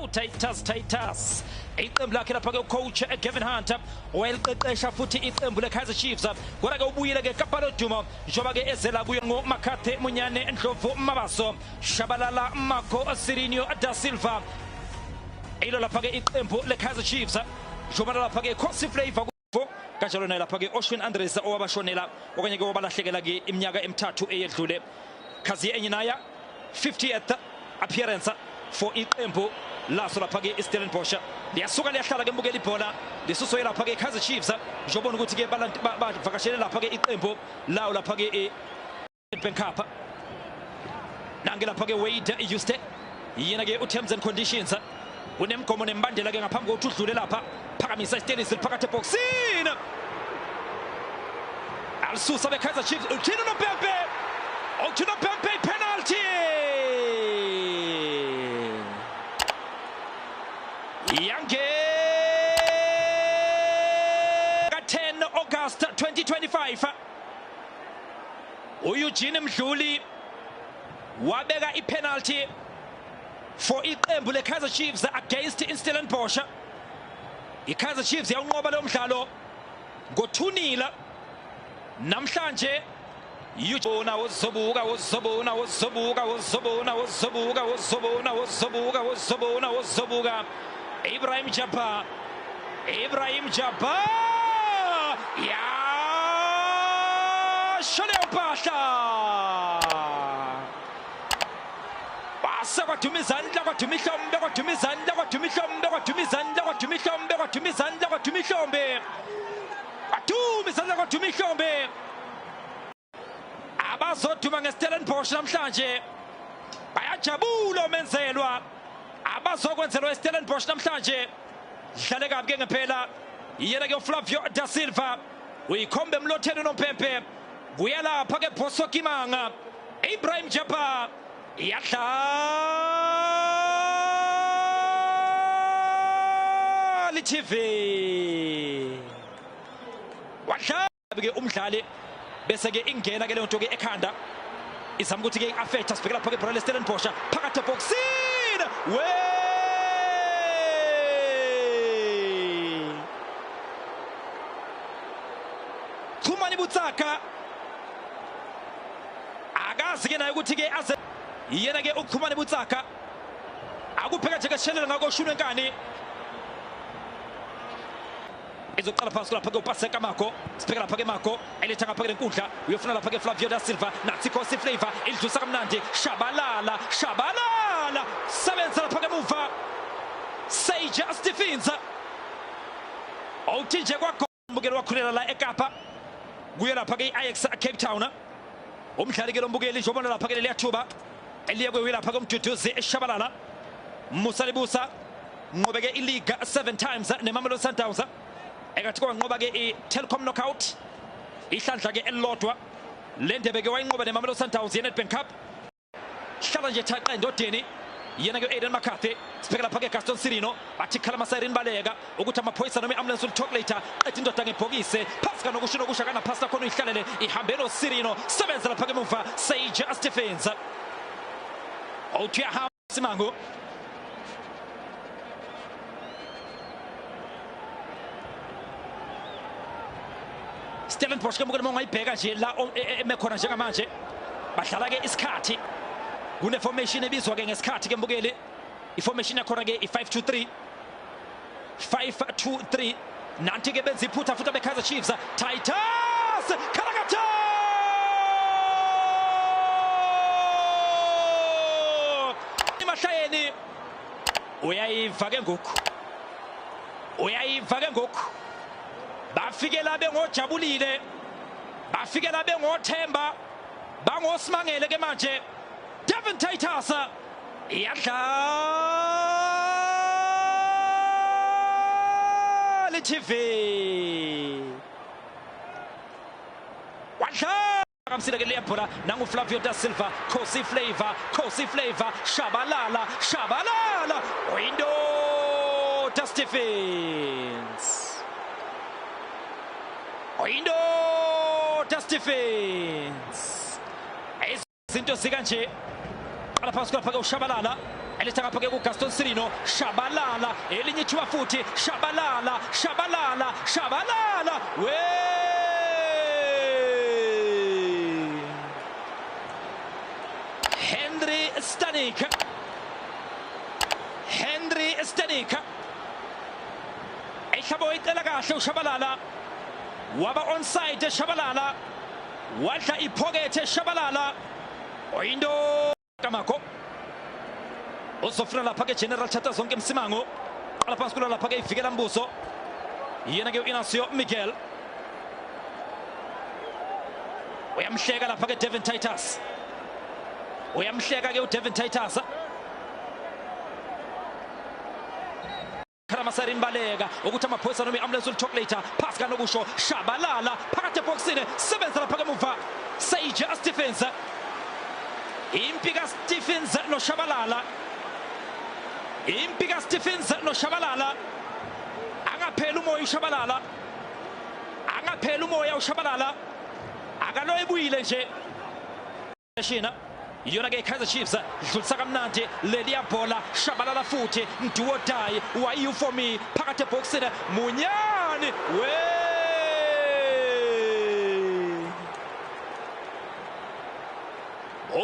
hawu Titus iqembu lakhe lapha ke coach Gavin Hunter weliqeqesha futhi iqembu leKaizer Chiefs kodwa ke ubuyile ke Kapalo Duma njoba ke ezela kuye ngoMakhathe Munyane Ndlovu Mabaso Shabalala Marco Sirinho da Silva ilo lapha ke iqembu leKaizer Chiefs njoba lapha ke Khosi Flavor kanjalo naye lapha ke Oshwin Andres owabashonela okanye ke wabalahlekela ke iminyaka emithathu eyedlule Kazi Enyinaya 50th appearance for iqembu laso lapha ke Stellenbosch liyasuka liyahlala ke mbukela ibhola lisusoye lapha ke Kaizer Chiefs njobona ukuthi ke bavakashele lapha ke iqembu lawo lapha ke eBank Cup nange lapha ke Wade Juste yena ke terms and conditions unemgomo nembandela ke ngaphambi kokuthi udlule lapha phakamisa istenisi phakathi eboxini alisusa be Kaizer Chiefs uthina noPempe penalty Yange 10 August 2025 uEugene Mdluli wabeka ipenalty for iqembu leKaizer Chiefs against Stellenbosch. iKaizer Chiefs yawunqoba lo mdlalo ngo2-0 namhlanje Yona wozobuka Ibrahim Jabbar ya shole upahla basa kwathuma izandla kwathuma ihlombe abazoduma ngeStellenbosch namhlanje bayajabula omenzelwa abazokwenzelwa eStellenbosch namhlanje dlale kabi ke ngempela yena ke Flavio da Silva uyikhombe emlotheni noMpempe buya lapha ke Boso Kimanga Ibrahim Jabbar yadlala TV wadlala ke umdlali bese ke ingena ke le nto ke ekhanda izama ukuthi ke affect sibheka lapha ke Brale Stellenbosch phakathi eboxini Khumani Butsaka akazi ke naye ukuthi ke aze yena ke uKhumani Butsaka akupheka nje ke shelela ngako shunu enkani izoqala phasi lapha ke Paseka Marco sibheka lapha ke Marco eletha ngapha ke enkundla uyofuna lapha ke Flavio da Silva nathi Khosi Flavor ilidlusa kamnandi shabalala sebenza lapha ke muva Sage Stephens awuthinje kwakhona wakhulela la eKapa kuye lapha ke Ajax Cape Town umdlali ke lombukeli njobona lapha ke leliyathuba eliye kwe lapha komduduzi eShabalala Musa Lebusa ngobe ke iLiga 7 times neMamelodi Sundowns ekathi kwanqoba ke iTelkom knockout ihlandla ke elilodwa lendebe ke wayinqoba neMamelodi Sundowns yeNedbank Cup hlala nje thaqa endodeni yena ke Aiden McCarthy sibheka lapha ke Gaston Sirino bathi khala Siren Baleka ukuthi amaphoyisa noma iambulance ulithola later ethi indoda ngebhokisi phasi kanokusho kushakana phasi khona ihlalele ihambe no Sirino sebenza lapha ke muva Sage Stephens Othia Simango Stellenbosch ke mukona ongayibheka nje la emekhona njengamanje badlala ke isikhathi kune formation ebizwa ke ngesikhathi ke mbukeli iformation yakhona ke i5-2-3 nanti ke benza iphutha futhi beKaizer Chiefs Titus Kalakata imahlayeni uyayiva ke ngoku bafike la bengojabulile bafike la bengothemba bangosimangele ke manje Devin Titus yadlala TV wadlala kamsile ke leyabhola nangu Flavio da Silva Khosi Flavor shabalala window da Stephens Stephens izinto zikanje ala phasi lapha ke uShabalala eletha ngapha ke kuGaston Sirino. Shabalala elinye ithuba futhi. Shabalala we Henry Stanik ehlabo icela kahle uShabalala waba onside Shabalala wadla ipocket Shabalala oyindo kamako uzofuna lapha ke General Chata zonke Msimango qala phansi kula lapha ke ifikela Mbuso yena ke uInacio Miguel uyamhleka lapha ke Devin Titus uyamhleka ke uDevin Titus Karamasari Mbaleka ukuthi amaphoyisa noma iambulance ulithoklator pass kanokusho Shabalala phakathi eboxini sebenza lapha kemuva Sage Stephens impika Stephens no Shabalala angaphela umoya uShabalala akalo ebuyile nje shina yona ke Kaizer Chiefs dlulisa kamnandi lelia bhola Shabalala futhi mduo die why you for me phakathi eboxini Munyane we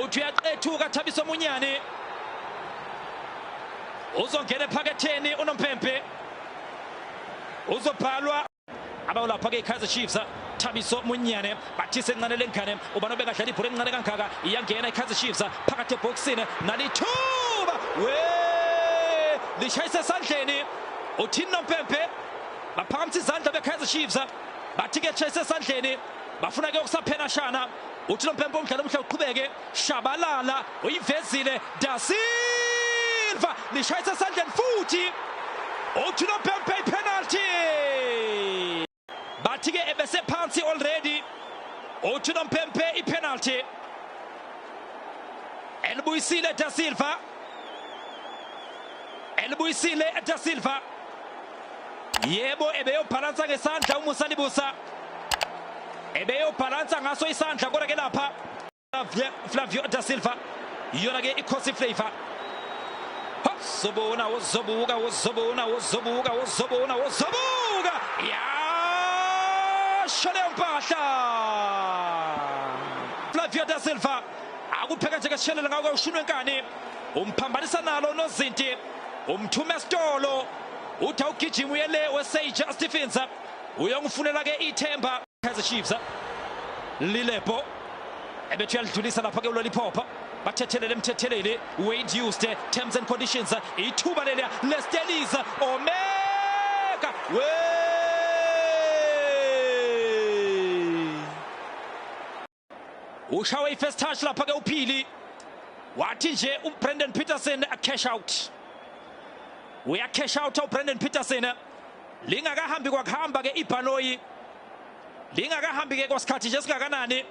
uthi uyaqethuka Thabiso Munyane uzongena ephaketheni uNompempe uzobhalwa abawulapha ke Kaizer Chiefs Thabiso Munyane bathi sencane lengane ubani obekadlala ibhola encane kangaka iyangena iKaizer Chiefs phakathi eboxini nalithuba we lishayisa esandleni uthini Nompempe baphakamisa izandla beKaizer Chiefs bathi ke chayisa esandleni bafuna ke ukusaphena shana uthi Nompempe umdlalo omhle uqhubeke Shabalala uyivezile Da Silva lishayisa esandleni futhi uthi Nompempe penalty bathi ke ebese phansi already uthi Nompempe ipenalty elibuyisile Da Silva yebo ebeyobhalansa ngesandla uMusa Libusa ebeyobhalansa ngaso isandla kodwa ke lapha Flavio Da Silva yona ke ikhosi flavor Zobona ya shole mpahla Flavio Da Silva akupheka nje keshelela ngako ushunwe nkani umphambanisa nalo nozinti umthuma esitolo uthi awugijima uyele weSage Stephens uyongifunela ke ithemba Kaizer Chiefs Lilepo ebethu yalidlulisa lapha ke uLollipop bathethelele emthetheleli Wade used terms and conditions ithuba lelia Lesteliza Omega we ushawe ifirst touch lapha ke uphili wathi nje uBrendan Peterson cash out uya cash out uBrendan Peterson lingakahambi kwakuhamba ke iBhanoyi lingakahambi ke kwasikhathi nje singakanani